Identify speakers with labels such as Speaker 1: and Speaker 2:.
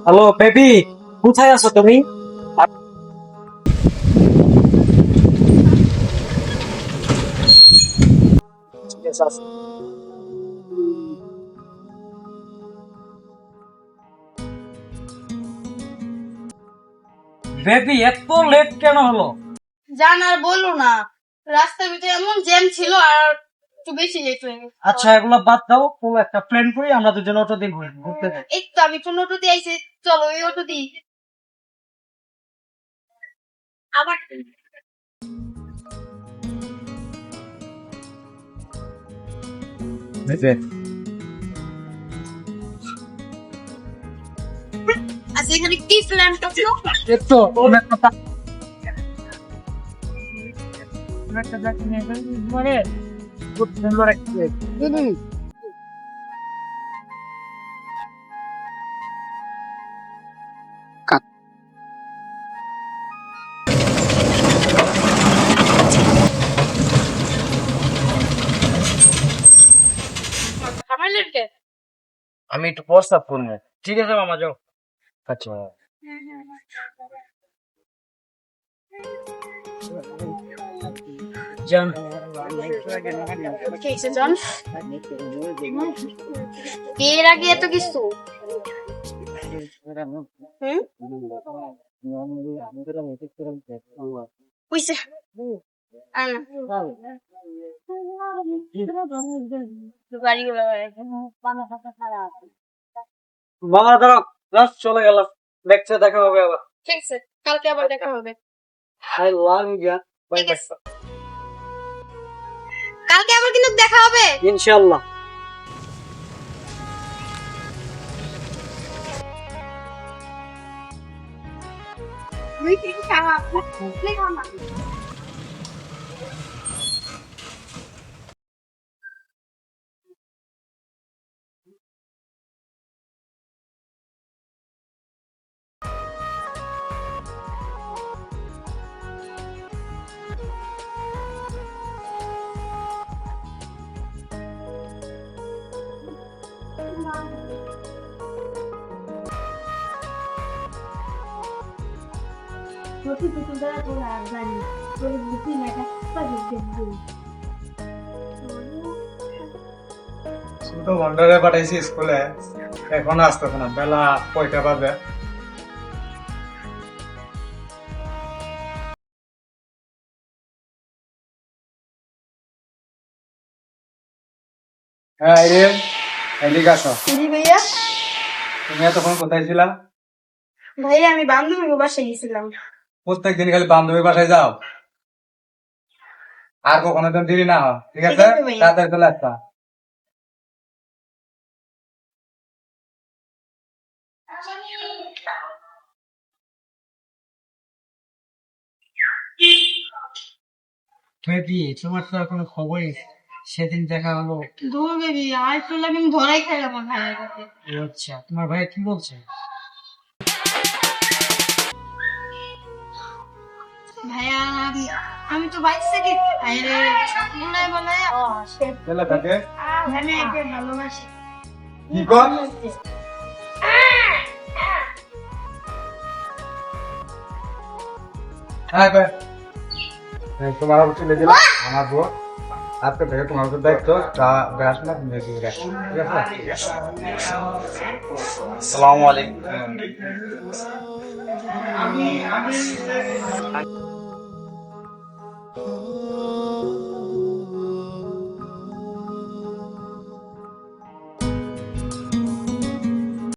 Speaker 1: Hello baby, কোথায় আছো তুমি? ঠিক আছে, আসো। বেবি, এত লেট কেন হলো?
Speaker 2: জান আর বললো না, রাস্তার ভিতরে এমন জ্যাম ছিল আর একটু বেশি লেট হয়ে গেছে।
Speaker 1: আচ্ছা, এগুলো বাদ দাও, কোনো একটা প্ল্যান করি, আমরা দুজন অটো দিয়ে ঘুরতে যাই।
Speaker 2: এই তো আমি কোন অটো দিয়ে আইছি, চলো ওই অটো দিই। আবার আচ্ছা, এখানে কি প্ল্যান করছো?
Speaker 1: এই তো একটা জায়গা নিয়ে মানে খুব সুন্দর একটা
Speaker 2: থামাইলেন কে?
Speaker 1: আমি একটু প্রস্তাব করবো। ঠিক আছে মামা, যাও। আচ্ছা জান,
Speaker 2: কি হয়েছে জান? এর আগে এত কিছু? হুম, হইছে। আর না। গাড়িগুলো
Speaker 1: মামা দাঁড়াও, জাস্ট চলে গেলাম, দেখছে দেখা হবে আবার।
Speaker 2: ঠিক আছে, কালকে আবার দেখা হবে।
Speaker 1: আই লাভ ইউ, বাই
Speaker 2: ঠিক
Speaker 1: বাই।
Speaker 2: আছে, কালকে আবার কিন্তু দেখা হবে।
Speaker 1: ইনশাআল্লাহ।
Speaker 2: তুই কি খারাপ? তুই খারাপ।
Speaker 3: ছোট ভন্ডারে পাঠাইছি স্কুলে, এখন আসতেছে না, বেলা কয়টা বাজে? হ্যাঁ রে, এদিকে আসো।
Speaker 2: জি ভাইয়া।
Speaker 3: তুমি এতক্ষণ কোথায় ছিলা?
Speaker 2: ভাইয়া আমি বান্ধবীর বাসায় গেছিলাম।
Speaker 3: প্রত্যেকদিন খালি বান্ধবীর বাসায় যাও, আর কখনো তুমি দেরি না হয়, ঠিক
Speaker 2: ঠিক
Speaker 3: আছে?
Speaker 2: আছে ভাইয়া।
Speaker 3: তাড়াতাড়ি চলে আসবা।
Speaker 1: বেবি, তোমার তো আর কোনো খবরই, সেদিন দেখা হলো।
Speaker 2: দূর বেবি, আর তো লাগে আমি ধরাই খাইলাম আমার ভাইয়ের কাছে।
Speaker 1: ও আচ্ছা, তোমার ভাই কি বলছে?
Speaker 2: ভাইয়া আমি তো বাইক থেকে আরে বলায় বলায়
Speaker 3: চলে থাকে
Speaker 2: আমি একে ভালোবাসি।
Speaker 3: কি কর? হ্যাঁ বে, তোমার উপর চলে দিলাম, আমার বউ আজকে থেকে তোমার উপর দায়িত্ব, চা ব্যাস না তুমি ঠিক আছে?
Speaker 1: আসসালামু আলাইকুম।